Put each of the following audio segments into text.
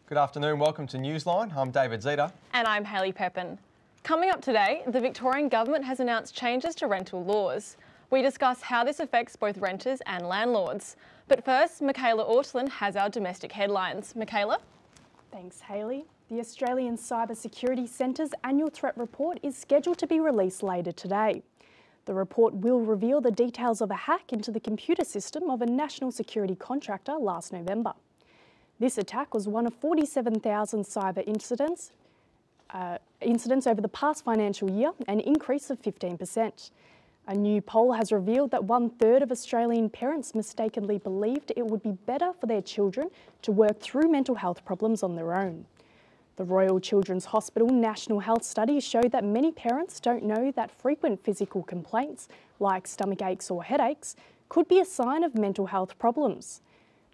Good afternoon, welcome to Newsline. I'm David Zeta. And I'm Hayley Pepin. Coming up today, the Victorian Government has announced changes to rental laws. We discuss how this affects both renters and landlords. But first, Michaela Ortlin has our domestic headlines. Michaela? Thanks, Hayley. The Australian Cyber Security Centre's annual threat report is scheduled to be released later today. The report will reveal the details of a hack into the computer system of a national security contractor last November. This attack was one of 47,000 cyber incidents over the past financial year, an increase of 15%. A new poll has revealed that 1/3 of Australian parents mistakenly believed it would be better for their children to work through mental health problems on their own. The Royal Children's Hospital National Health Study showed that many parents don't know that frequent physical complaints, like stomach aches or headaches, could be a sign of mental health problems.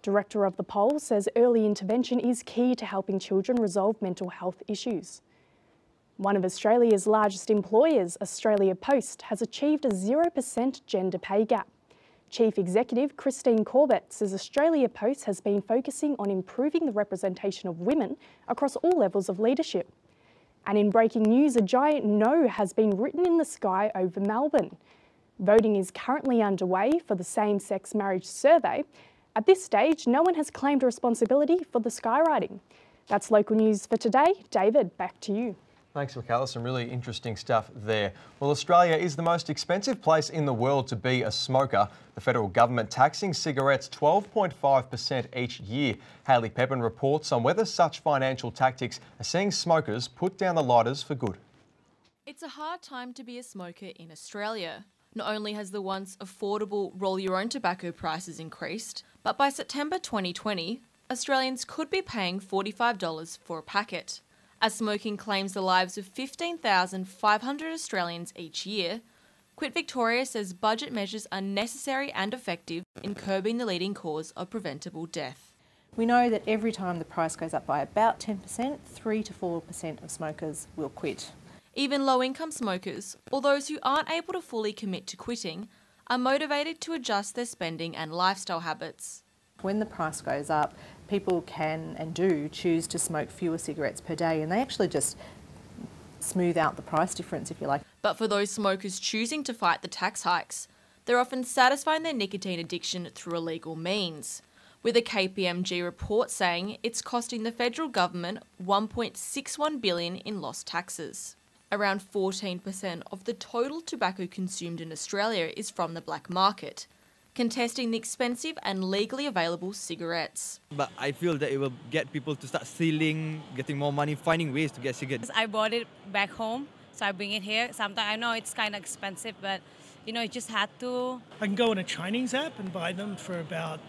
Director of the poll says early intervention is key to helping children resolve mental health issues. One of Australia's largest employers, Australia Post, has achieved a 0% gender pay gap. Chief Executive Christine Corbett says Australia Post has been focusing on improving the representation of women across all levels of leadership. And in breaking news, a giant no has been written in the sky over Melbourne. Voting is currently underway for the same-sex marriage survey. At this stage, no one has claimed responsibility for the skywriting. That's local news for today. David, back to you. Thanks, Michaela. Some really interesting stuff there. Well, Australia is the most expensive place in the world to be a smoker. The federal government taxing cigarettes 12.5% each year. Hayley Pepin reports on whether such financial tactics are seeing smokers put down the lighters for good. It's a hard time to be a smoker in Australia. Not only has the once affordable roll-your-own tobacco prices increased, but by September 2020, Australians could be paying $45 for a packet. As smoking claims the lives of 15,500 Australians each year, Quit Victoria says budget measures are necessary and effective in curbing the leading cause of preventable death. We know that every time the price goes up by about 10%, 3 to 4% of smokers will quit. Even low-income smokers, or those who aren't able to fully commit to quitting, are motivated to adjust their spending and lifestyle habits. When the price goes up, people can and do choose to smoke fewer cigarettes per day, and they actually just smooth out the price difference, if you like. But for those smokers choosing to fight the tax hikes, they're often satisfying their nicotine addiction through illegal means, with a KPMG report saying it's costing the federal government $1.61 billion in lost taxes. Around 14% of the total tobacco consumed in Australia is from the black market, contesting the expensive and legally available cigarettes. But I feel that it will get people to start stealing, getting more money, finding ways to get cigarettes. I bought it back home, so I bring it here. Sometimes I know it's kind of expensive, but you just had to. I can go on a Chinese app and buy them for about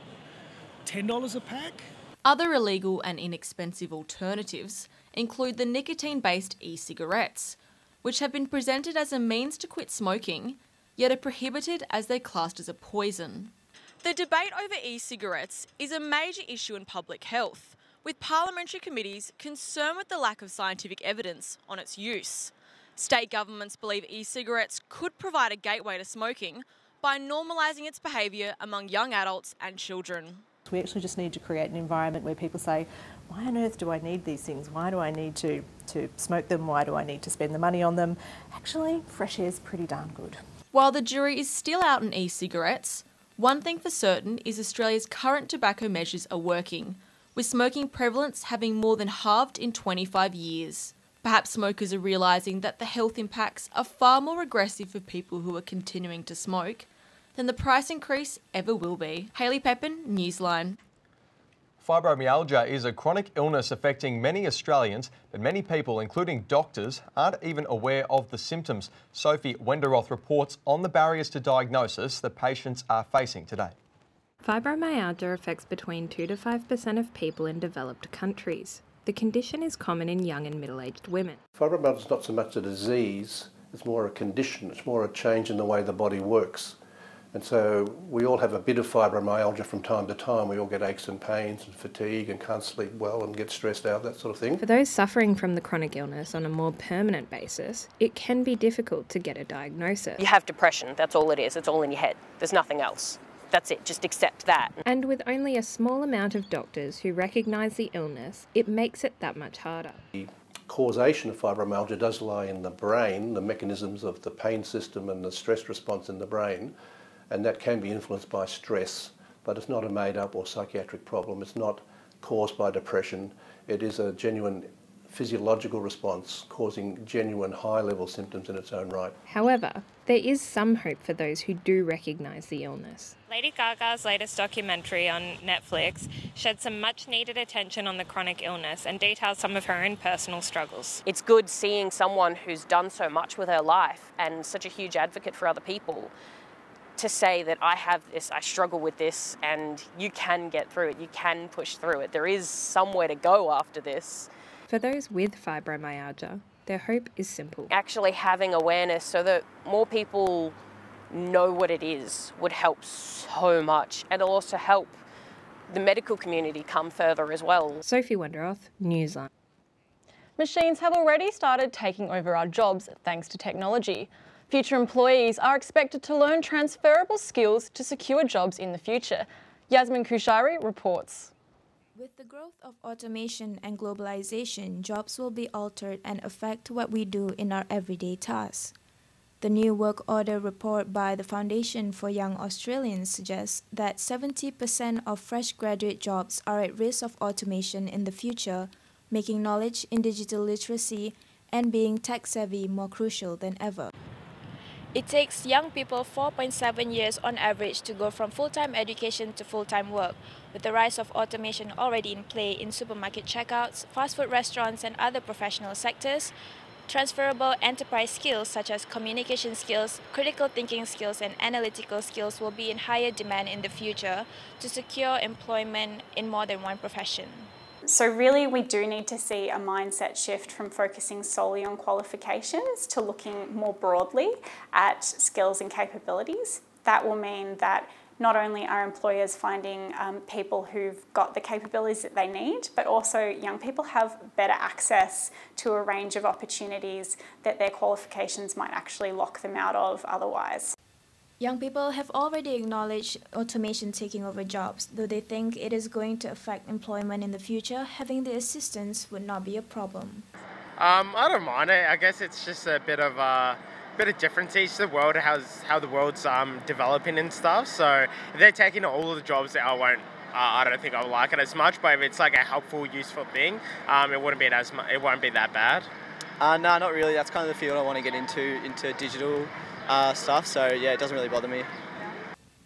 $10 a pack. Other illegal and inexpensive alternatives include the nicotine-based e-cigarettes, which have been presented as a means to quit smoking, yet are prohibited as they're classed as a poison. The debate over e-cigarettes is a major issue in public health, with parliamentary committees concerned with the lack of scientific evidence on its use. State governments believe e-cigarettes could provide a gateway to smoking by normalising its behaviour among young adults and children. We actually just need to create an environment where people say, why on earth do I need these things? Why do I need to smoke them? Why do I need to spend the money on them? Actually, fresh air is pretty darn good. While the jury is still out on e-cigarettes, one thing for certain is Australia's current tobacco measures are working, with smoking prevalence having more than halved in 25 years. Perhaps smokers are realising that the health impacts are far more regressive for people who are continuing to smoke than the price increase ever will be. Hayley Pepin, Newsline. Fibromyalgia is a chronic illness affecting many Australians, but many people, including doctors, aren't even aware of the symptoms. Sophie Wenderoth reports on the barriers to diagnosis that patients are facing today. Fibromyalgia affects between 2 to 5% of people in developed countries. The condition is common in young and middle-aged women. Fibromyalgia is not so much a disease, it's more a condition, it's more a change in the way the body works. And so we all have a bit of fibromyalgia from time to time. We all get aches and pains and fatigue and can't sleep well and get stressed out, that sort of thing. For those suffering from the chronic illness on a more permanent basis, it can be difficult to get a diagnosis. You have depression, that's all it is. It's all in your head. There's nothing else. that's it, just accept that. And with only a small amount of doctors who recognise the illness, it makes it that much harder. The causation of fibromyalgia does lie in the brain, the mechanisms of the pain system and the stress response in the brain, and that can be influenced by stress, but it's not a made-up or psychiatric problem. It's not caused by depression. It is a genuine physiological response causing genuine high-level symptoms in its own right. However, there is some hope for those who do recognise the illness. Lady Gaga's latest documentary on Netflix shed some much-needed attention on the chronic illness and details some of her own personal struggles. It's good seeing someone who's done so much with her life and such a huge advocate for other people to say that I have this, I struggle with this, and you can get through it, you can push through it. There is somewhere to go after this. For those with fibromyalgia, their hope is simple. Actually having awareness so that more people know what it is would help so much, and it'll also help the medical community come further as well. Sophie Wenderoth, Newsline. Machines have already started taking over our jobs thanks to technology. Future employees are expected to learn transferable skills to secure jobs in the future. Yasmin Kushari reports. With the growth of automation and globalization, jobs will be altered and affect what we do in our everyday tasks. The new work order report by the Foundation for Young Australians suggests that 70% of fresh graduate jobs are at risk of automation in the future, making knowledge in digital literacy and being tech-savvy more crucial than ever. It takes young people 4.7 years on average to go from full-time education to full-time work. With the rise of automation already in play in supermarket checkouts, fast food restaurants and other professional sectors, transferable enterprise skills such as communication skills, critical thinking skills and analytical skills will be in higher demand in the future to secure employment in more than one profession. So really we do need to see a mindset shift from focusing solely on qualifications to looking more broadly at skills and capabilities. That will mean that not only are employers finding people who've got the capabilities that they need, but also young people have better access to a range of opportunities that their qualifications might actually lock them out of otherwise. Young people have already acknowledged automation taking over jobs. Though they think it is going to affect employment in the future, having the assistance would not be a problem. I don't mind it. I guess it's just a bit of difference each to the world, how the world's developing and stuff. So if they're taking all of the jobs, that I don't think I'll like it as much. But if it's like a helpful, useful thing, it won't be that bad. No, not really. That's kind of the field I want to get into digital stuff. So yeah, it doesn't really bother me.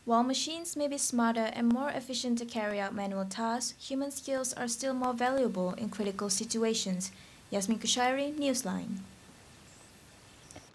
While machines may be smarter and more efficient to carry out manual tasks, human skills are still more valuable in critical situations. Yasmin Kushairi, Newsline.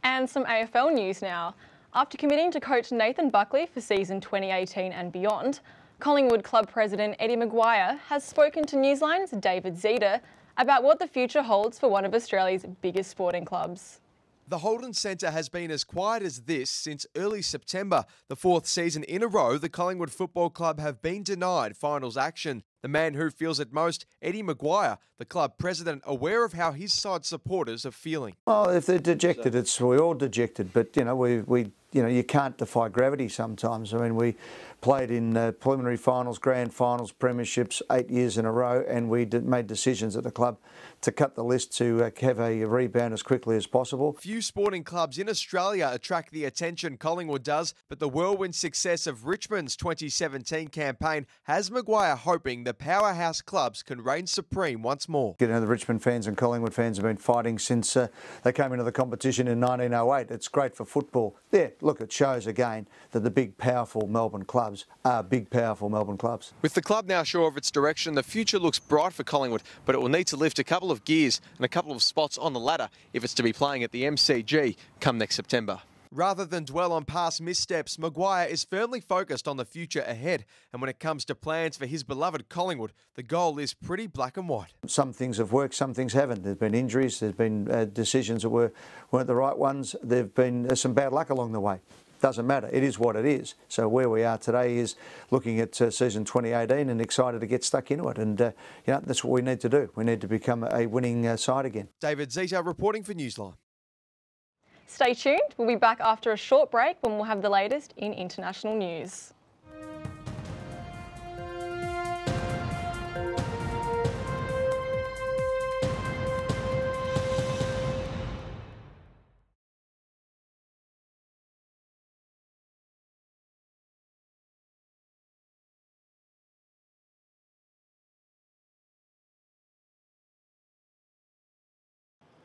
And some AFL news now. After committing to coach Nathan Buckley for season 2018 and beyond, Collingwood club president Eddie Maguire has spoken to Newsline's David Zeta about what the future holds for one of Australia's biggest sporting clubs. The Holden Centre has been as quiet as this since early September. The fourth season in a row, the Collingwood Football Club have been denied finals action. The man who feels it most, Eddie Maguire, the club president, aware of how his side supporters are feeling. Well, if they're dejected, we're all dejected. But you can't defy gravity sometimes. I mean, we played in preliminary finals, grand finals, premierships 8 years in a row, and we made decisions at the club to cut the list to have a rebound as quickly as possible. Few sporting clubs in Australia attract the attention Collingwood does, but the whirlwind success of Richmond's 2017 campaign has Maguire hoping the powerhouse clubs can reign supreme once more. You know, the Richmond fans and Collingwood fans have been fighting since they came into the competition in 1908. It's great for football. Yeah, look, it shows again that the big, powerful Melbourne clubs are big, powerful Melbourne clubs. With the club now sure of its direction, the future looks bright for Collingwood, but it will need to lift a couple of gears and a couple of spots on the ladder if it's to be playing at the MCG come next September. Rather than dwell on past missteps, Maguire is firmly focused on the future ahead. And when it comes to plans for his beloved Collingwood, the goal is pretty black and white. Some things have worked, some things haven't. There's been injuries, there's been decisions that weren't the right ones. There's been some bad luck along the way. Doesn't matter. It is what it is. So where we are today is looking at season 2018 and excited to get stuck into it. And that's what we need to do. We need to become a winning side again. David Zeta reporting for Newsline. Stay tuned. We'll be back after a short break when we'll have the latest in international news.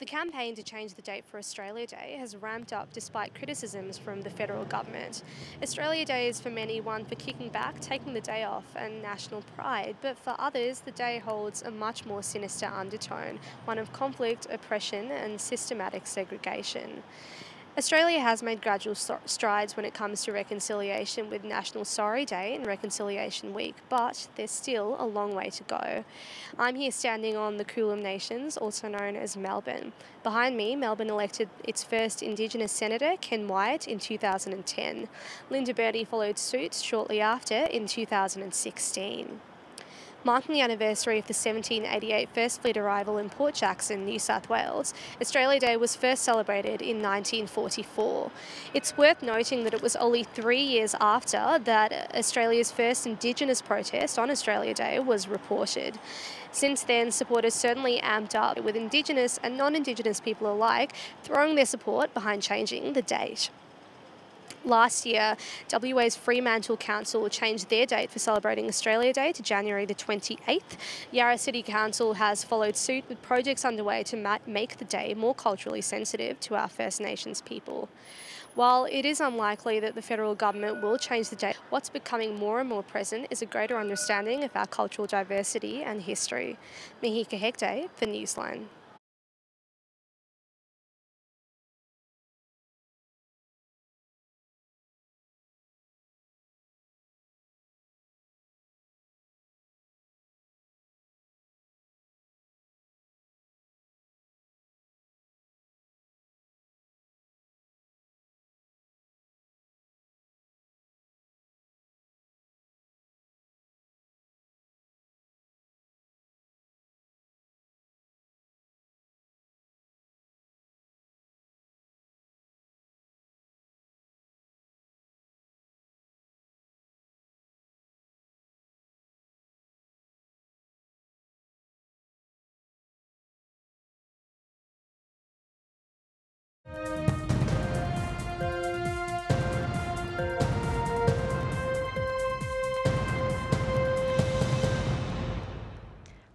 The campaign to change the date for Australia Day has ramped up despite criticisms from the federal government. Australia Day is for many one for kicking back, taking the day off and national pride, but for others the day holds a much more sinister undertone, one of conflict, oppression and systematic segregation. Australia has made gradual strides when it comes to reconciliation with National Sorry Day and Reconciliation Week, but there's still a long way to go. I'm here standing on the Kulin Nations, also known as Melbourne. Behind me, Melbourne elected its first Indigenous Senator, Ken Wyatt, in 2010. Linda Burney followed suit shortly after in 2016. Marking the anniversary of the 1788 First Fleet arrival in Port Jackson, New South Wales, Australia Day was first celebrated in 1944. It's worth noting that it was only 3 years after that Australia's first Indigenous protest on Australia Day was reported. Since then, supporters certainly amped up, with Indigenous and non-Indigenous people alike throwing their support behind changing the date. Last year, WA's Fremantle Council changed their date for celebrating Australia Day to January the 28th. Yarra City Council has followed suit with projects underway to make the day more culturally sensitive to our First Nations people. While it is unlikely that the federal government will change the date, what's becoming more and more present is a greater understanding of our cultural diversity and history. Mihika Hegde for Newsline.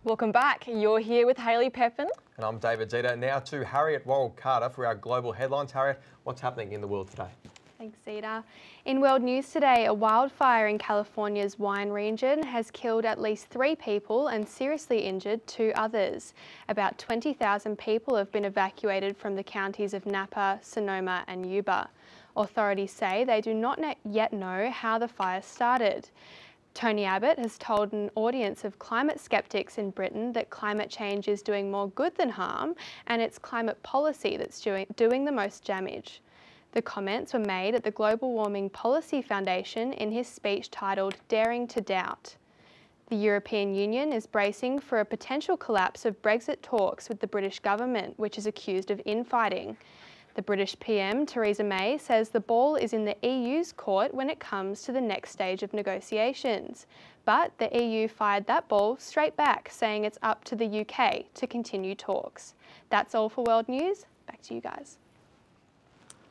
Welcome back. You're here with Hayley Pepin. And I'm David Zeta. Now to Harriet Worrell-Carter for our global headlines. Harriet, what's happening in the world today? Thanks, Zeta. In world news today, a wildfire in California's wine region has killed at least 3 people and seriously injured 2 others. About 20,000 people have been evacuated from the counties of Napa, Sonoma and Yuba. Authorities say they do not yet know how the fire started. Tony Abbott has told an audience of climate skeptics in Britain that climate change is doing more good than harm, and it's climate policy that's doing the most damage. The comments were made at the Global Warming Policy Foundation in his speech titled Daring to Doubt. The European Union is bracing for a potential collapse of Brexit talks with the British government, which is accused of infighting. The British PM, Theresa May, says the ball is in the EU's court when it comes to the next stage of negotiations. But the EU fired that ball straight back, saying it's up to the UK to continue talks. That's all for World News. Back to you guys.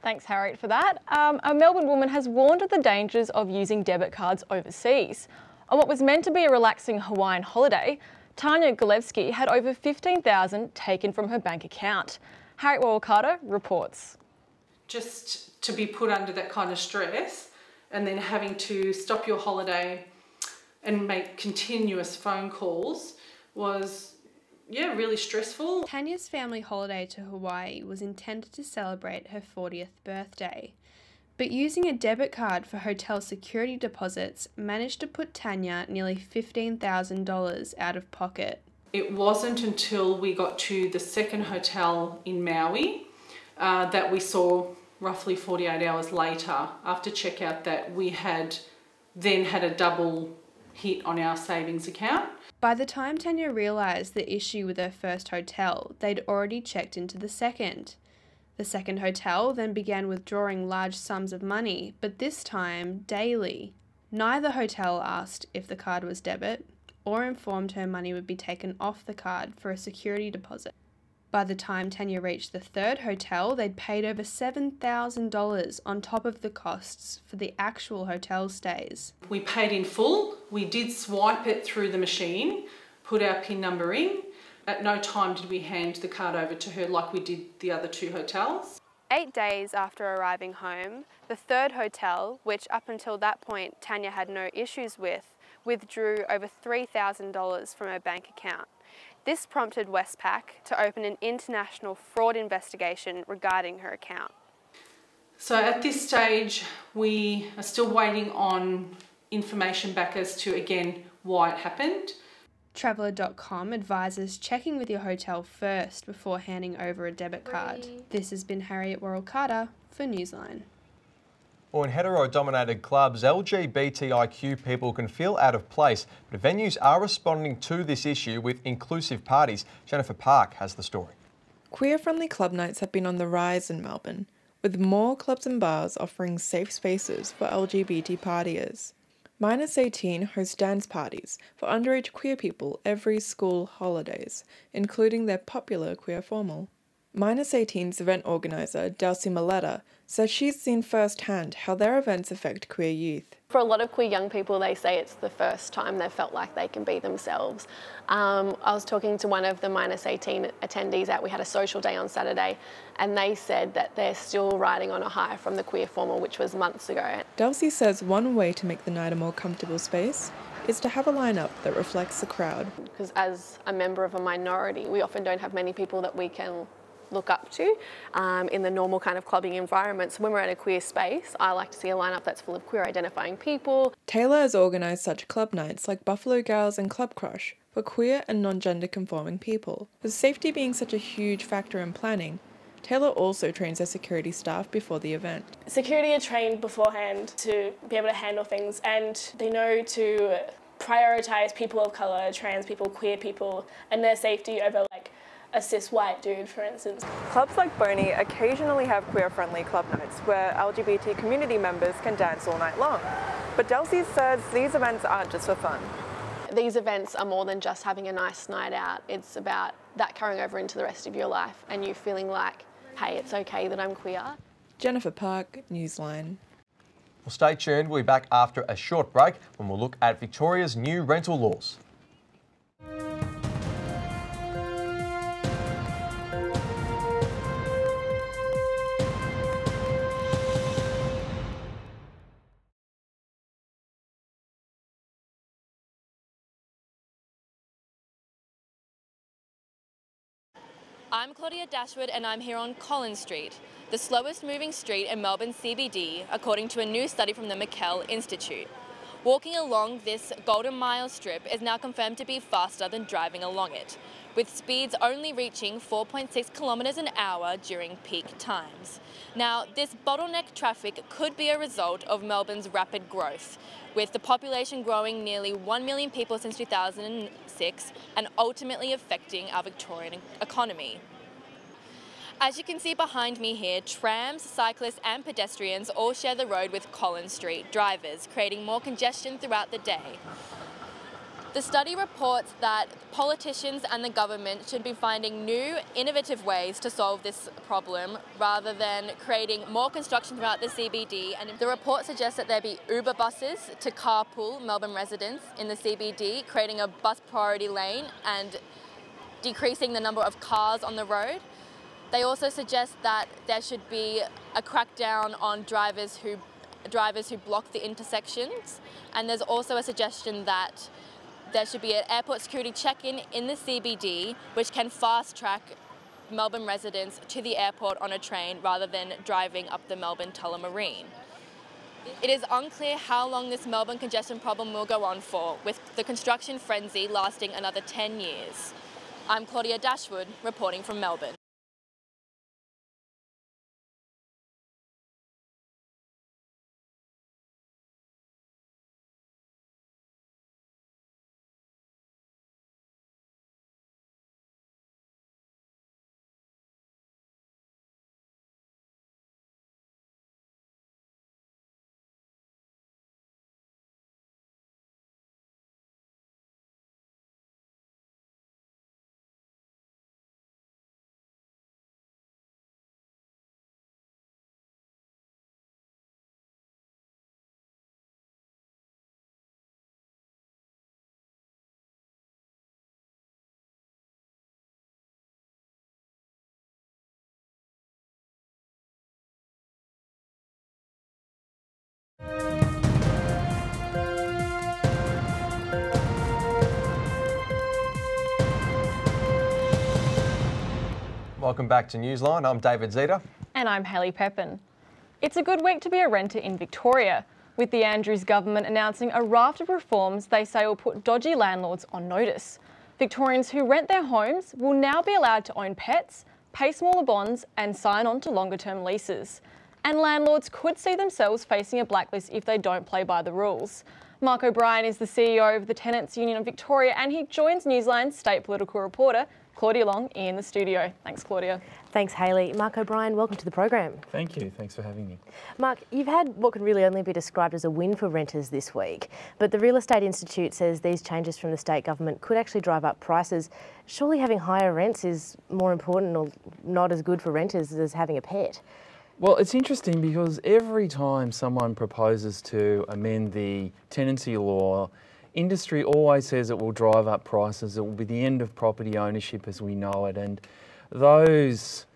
Thanks, Harriet, for that. A Melbourne woman has warned of the dangers of using debit cards overseas. On what was meant to be a relaxing Hawaiian holiday, Tanya Golevsky had over $15,000 taken from her bank account. Harriet Worrell-Carter reports. Just to be put under that kind of stress and then having to stop your holiday and make continuous phone calls was, really stressful. Tanya's family holiday to Hawaii was intended to celebrate her 40th birthday. But using a debit card for hotel security deposits managed to put Tanya nearly $15,000 out of pocket. It wasn't until we got to the second hotel in Maui that we saw roughly 48 hours later after checkout that we had then had a double hit on our savings account. By the time Tanya realised the issue with her first hotel, they'd already checked into the second. The second hotel then began withdrawing large sums of money, but this time daily. Neither hotel asked if the card was debit or informed her money would be taken off the card for a security deposit. By the time Tanya reached the third hotel, they'd paid over $7,000 on top of the costs for the actual hotel stays. We paid in full. We did swipe it through the machine, put our PIN number in. At no time did we hand the card over to her like we did the other 2 hotels. 8 days after arriving home, the third hotel, which up until that point Tanya had no issues with, withdrew over $3,000 from her bank account. This prompted Westpac to open an international fraud investigation regarding her account. So at this stage, we are still waiting on information back as to, again, why it happened. Traveller.com advises checking with your hotel first before handing over a debit card. This has been Harriet Worrell-Carter for Newsline. Well, in hetero-dominated clubs, LGBTIQ people can feel out of place, but venues are responding to this issue with inclusive parties. Jennifer Park has the story. Queer-friendly club nights have been on the rise in Melbourne, with more clubs and bars offering safe spaces for LGBT partiers. Minus 18 host dance parties for underage queer people every school holidays, including their popular queer formal. Minus 18's event organiser, Delcy Maletta, says she's seen firsthand how their events affect queer youth. For a lot of queer young people, they say it's the first time they've felt like they can be themselves. I was talking to one of the Minus 18 attendees we had a social day on Saturday, and they said that they're still riding on a high from the queer formal, which was months ago. Delcy says one way to make the night a more comfortable space is to have a lineup that reflects the crowd. Because as a member of a minority, we often don't have many people that we can look up to in the normal kind of clubbing environment. So when we're at a queer space, I like to see a lineup that's full of queer identifying people. Taylor has organised such club nights like Buffalo Gals and Club Crush for queer and non-gender conforming people. With safety being such a huge factor in planning, Taylor also trains her security staff before the event. Security are trained beforehand to be able to handle things, and they know to prioritise people of colour, trans people, queer people and their safety over a cis white dude, for instance. Clubs like Boney occasionally have queer-friendly club nights where LGBT community members can dance all night long. But Delcy says these events aren't just for fun. These events are more than just having a nice night out. It's about that carrying over into the rest of your life and you feeling like, hey, it's okay that I'm queer. Jennifer Park, Newsline. Well, stay tuned. We'll be back after a short break when we'll look at Victoria's new rental laws. I'm Claudia Dashwood and I'm here on Collins Street, the slowest moving street in Melbourne CBD, according to a new study from the McKell Institute. Walking along this Golden Mile strip is now confirmed to be faster than driving along it, with speeds only reaching 4.6 kilometres an hour during peak times. Now, this bottleneck traffic could be a result of Melbourne's rapid growth, with the population growing nearly 1 million people since 2006 and ultimately affecting our Victorian economy. As you can see behind me here, trams, cyclists and pedestrians all share the road with Collins Street drivers, creating more congestion throughout the day. The study reports that politicians and the government should be finding new, innovative ways to solve this problem rather than creating more construction throughout the CBD. And the report suggests that there be Uber buses to carpool Melbourne residents in the CBD, creating a bus priority lane and decreasing the number of cars on the road. They also suggest that there should be a crackdown on drivers who block the intersections. And there's also a suggestion that there should be an airport security check-in in the CBD, which can fast-track Melbourne residents to the airport on a train rather than driving up the Melbourne Tullamarine. It is unclear how long this Melbourne congestion problem will go on for, with the construction frenzy lasting another 10 years. I'm Claudia Dashwood, reporting from Melbourne. Welcome back to Newsline. I'm David Zeta. And I'm Hayley Pepin. It's a good week to be a renter in Victoria, with the Andrews government announcing a raft of reforms they say will put dodgy landlords on notice. Victorians who rent their homes will now be allowed to own pets, pay smaller bonds and sign on to longer-term leases. And landlords could see themselves facing a blacklist if they don't play by the rules. Mark O'Brien is the CEO of the Tenants Union of Victoria, and he joins Newsline's state political reporter, Claudia Long, in the studio. Thanks, Claudia. Thanks, Hayley. Mark O'Brien, welcome to the program. Thank you. Thanks for having me. Mark, you've had what can really only be described as a win for renters this week, but the Real Estate Institute says these changes from the state government could actually drive up prices. Surely having higher rents is more important or not as good for renters as having a pet. Well, it's interesting because every time someone proposes to amend the tenancy law, industry always says it will drive up prices, it will be the end of property ownership as we know it, and those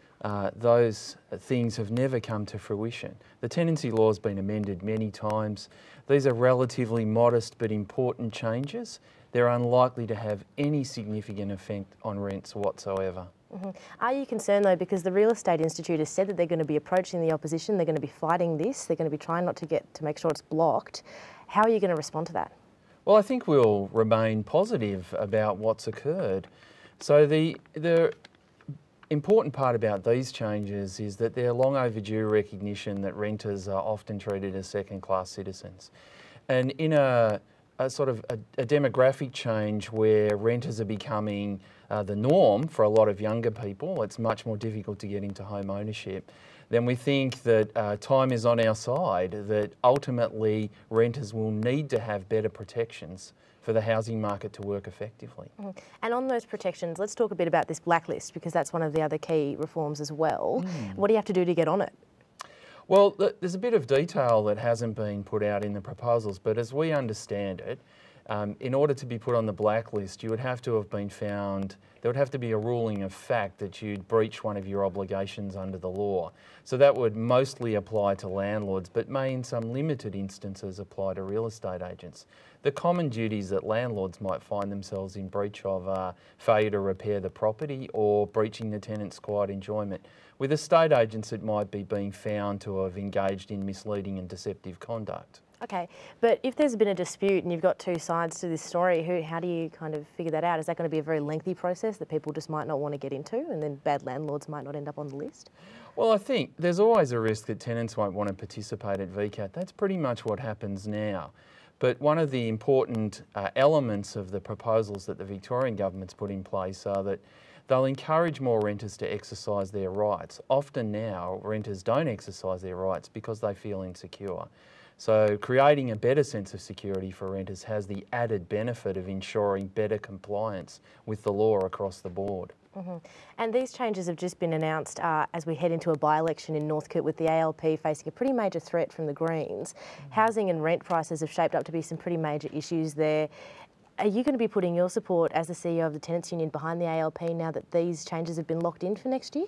things have never come to fruition. The tenancy law has been amended many times. These are relatively modest but important changes. They're unlikely to have any significant effect on rents whatsoever. Are you concerned though, because the Real Estate Institute has said that they're going to be approaching the opposition, they're going to be fighting this, they're going to be trying not to make sure it's blocked. How are you going to respond to that? Well, I think we'll remain positive about what's occurred. So the important part about these changes is that they're long overdue recognition that renters are often treated as second-class citizens. And in a sort of a demographic change where renters are becoming the norm for a lot of younger people, it's much more difficult to get into home ownership. Then we think that time is on our side, that ultimately renters will need to have better protections for the housing market to work effectively. And on those protections, let's talk a bit about this blacklist, because that's one of the other key reforms as well. What do you have to do to get on it? Well, there's a bit of detail that hasn't been put out in the proposals, but as we understand it, in order to be put on the blacklist, you would have to have been found, there would have to be a ruling of fact that you'd breached one of your obligations under the law. So that would mostly apply to landlords, but may in some limited instances apply to real estate agents. The common duties that landlords might find themselves in breach of are failure to repair the property or breaching the tenant's quiet enjoyment. With estate agents, it might be being found to have engaged in misleading and deceptive conduct. Okay, but if there's been a dispute and you've got two sides to this story, how do you kind of figure that out? Is that going to be a very lengthy process that people just might not want to get into, and then bad landlords might not end up on the list? Well, I think there's always a risk that tenants won't want to participate at VCAT. That's pretty much what happens now. But one of the important elements of the proposals that the Victorian government's put in place are that they'll encourage more renters to exercise their rights. Often now, renters don't exercise their rights because they feel insecure. So creating a better sense of security for renters has the added benefit of ensuring better compliance with the law across the board. And these changes have just been announced as we head into a by-election in Northcote, with the ALP facing a pretty major threat from the Greens. Housing and rent prices have shaped up to be some pretty major issues there. Are you going to be putting your support as the CEO of the Tenants Union behind the ALP now that these changes have been locked in for next year?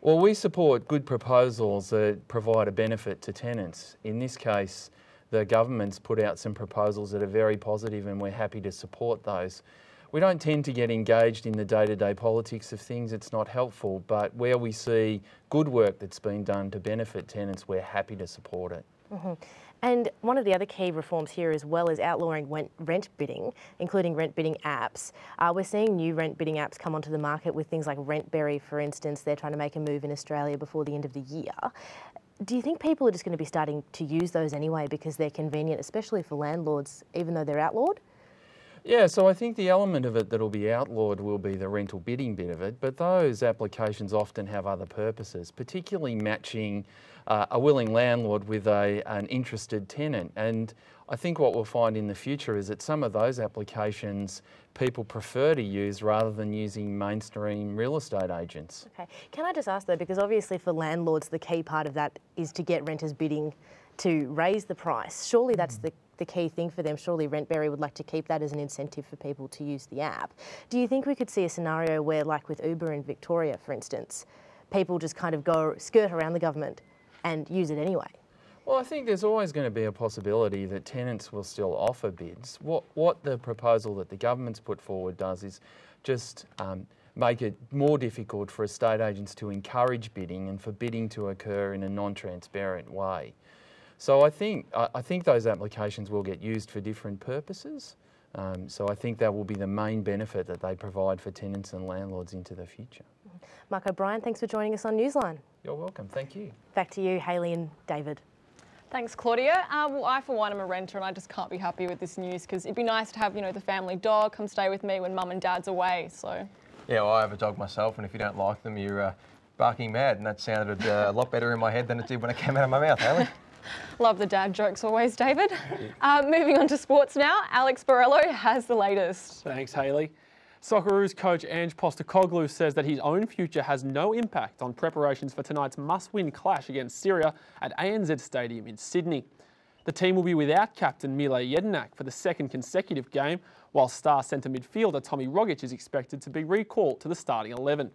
Well, we support good proposals that provide a benefit to tenants. In this case, the government's put out some proposals that are very positive, and we're happy to support those. We don't tend to get engaged in the day-to-day politics of things. It's not helpful, but where we see good work that's been done to benefit tenants, we're happy to support it. And one of the other key reforms here as well is outlawing rent bidding, including rent bidding apps. We're seeing new rent bidding apps come onto the market with things like Rentberry, for instance. They're trying to make a move in Australia before the end of the year. Do you think people are just going to be starting to use those anyway because they're convenient, especially for landlords, even though they're outlawed? Yeah, so I think the element of it that'll be outlawed will be the rental bidding bit of it, but those applications often have other purposes, particularly matching a willing landlord with an interested tenant. And I think what we'll find in the future is that some of those applications people prefer to use rather than using mainstream real estate agents. Okay, can I just ask though, because obviously for landlords the key part of that is to get renters bidding to raise the price. Surely that's the key thing for them. Surely Rentberry would like to keep that as an incentive for people to use the app. Do you think we could see a scenario where, like with Uber in Victoria, for instance, people just kind of skirt around the government and use it anyway? Well, I think there's always going to be a possibility that tenants will still offer bids. What the proposal that the government's put forward does is just make it more difficult for estate agents to encourage bidding and for bidding to occur in a non-transparent way. So I think those applications will get used for different purposes. So I think that will be the main benefit that they provide for tenants and landlords into the future. Mark O'Brien, thanks for joining us on Newsline. You're welcome, thank you. Back to you, Hayley and David. Thanks, Claudia. Well, I, for one, am a renter and I just can't be happy with this news because it'd be nice to have, you know, the family dog come stay with me when mum and dad's away, so. Yeah, well, I have a dog myself, and if you don't like them, you're barking mad, and that sounded a lot better in my head than it did when it came out of my mouth, Hayley. Love the dad jokes always, David. Moving on to sports now, Alex Borrello has the latest. Thanks, Hayley. Socceroos coach Ange Postecoglou says that his own future has no impact on preparations for tonight's must-win clash against Syria at ANZ Stadium in Sydney. The team will be without captain Mile Jedinak for the second consecutive game, while star centre midfielder Tommy Rogic is expected to be recalled to the starting 11.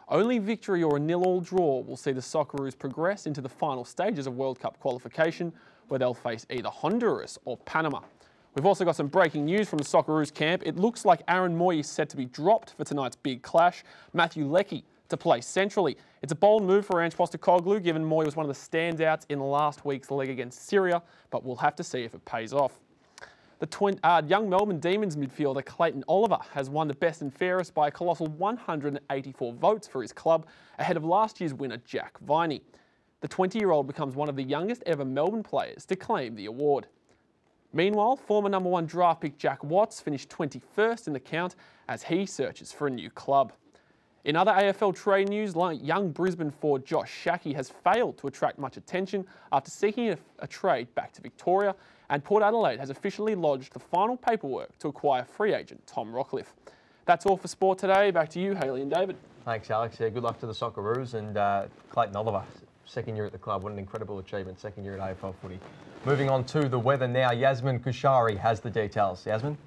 Only victory or a 0-0 draw will see the Socceroos progress into the final stages of World Cup qualification, where they'll face either Honduras or Panama. We've also got some breaking news from the Socceroos camp. It looks like Aaron Moy is set to be dropped for tonight's big clash. Matthew Leckie to play centrally. It's a bold move for Ange Postecoglou, given Moy was one of the standouts in last week's leg against Syria, but we'll have to see if it pays off. The young Melbourne Demons midfielder Clayton Oliver has won the best and fairest by a colossal 184 votes for his club, ahead of last year's winner Jack Viney. The 20-year-old becomes one of the youngest ever Melbourne players to claim the award. Meanwhile, former #1 draft pick Jack Watts finished 21st in the count as he searches for a new club. In other AFL trade news, young Brisbane forward Josh Shackey has failed to attract much attention after seeking a trade back to Victoria, and Port Adelaide has officially lodged the final paperwork to acquire free agent Tom Rockcliffe. That's all for sport today. Back to you, Hayley and David. Thanks, Alex. Yeah, good luck to the Socceroos and Clayton Oliver. Second year at the club, what an incredible achievement. Second year at AFL footy. Moving on to the weather now, Yasmin Kushari has the details. Yasmin?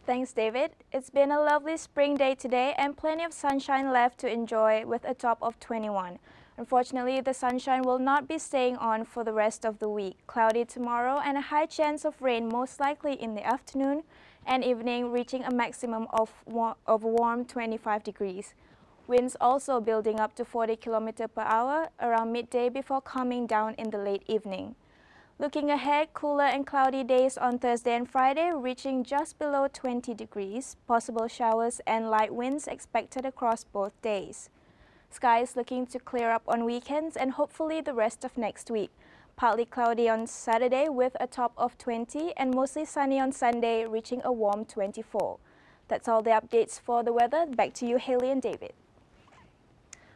Thanks, David. It's been a lovely spring day today and plenty of sunshine left to enjoy with a top of 21. Unfortunately, the sunshine will not be staying on for the rest of the week. Cloudy tomorrow and a high chance of rain most likely in the afternoon and evening, reaching a maximum of warm 25 degrees. Winds also building up to 40 km per hour around midday before calming down in the late evening. Looking ahead, cooler and cloudy days on Thursday and Friday, reaching just below 20 degrees. Possible showers and light winds expected across both days. Skies looking to clear up on weekends and hopefully the rest of next week. Partly cloudy on Saturday with a top of 20 and mostly sunny on Sunday, reaching a warm 24. That's all the updates for the weather. Back to you, Hayley and David.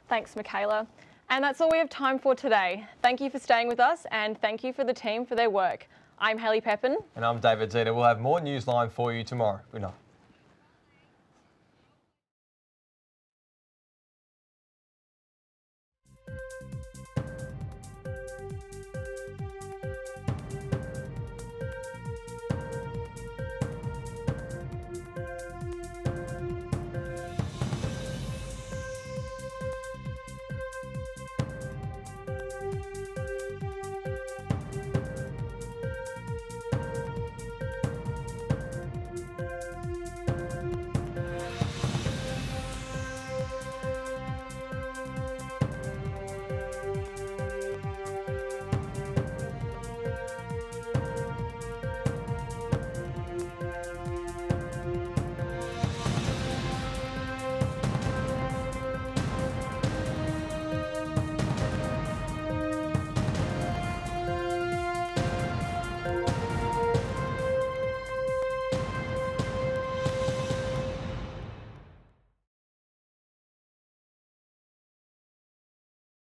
Thanks, Michaela. And that's all we have time for today. Thank you for staying with us and thank you for the team for their work. I'm Hayley Pepin. And I'm David Zeta. We'll have more Newsline for you tomorrow. Good night.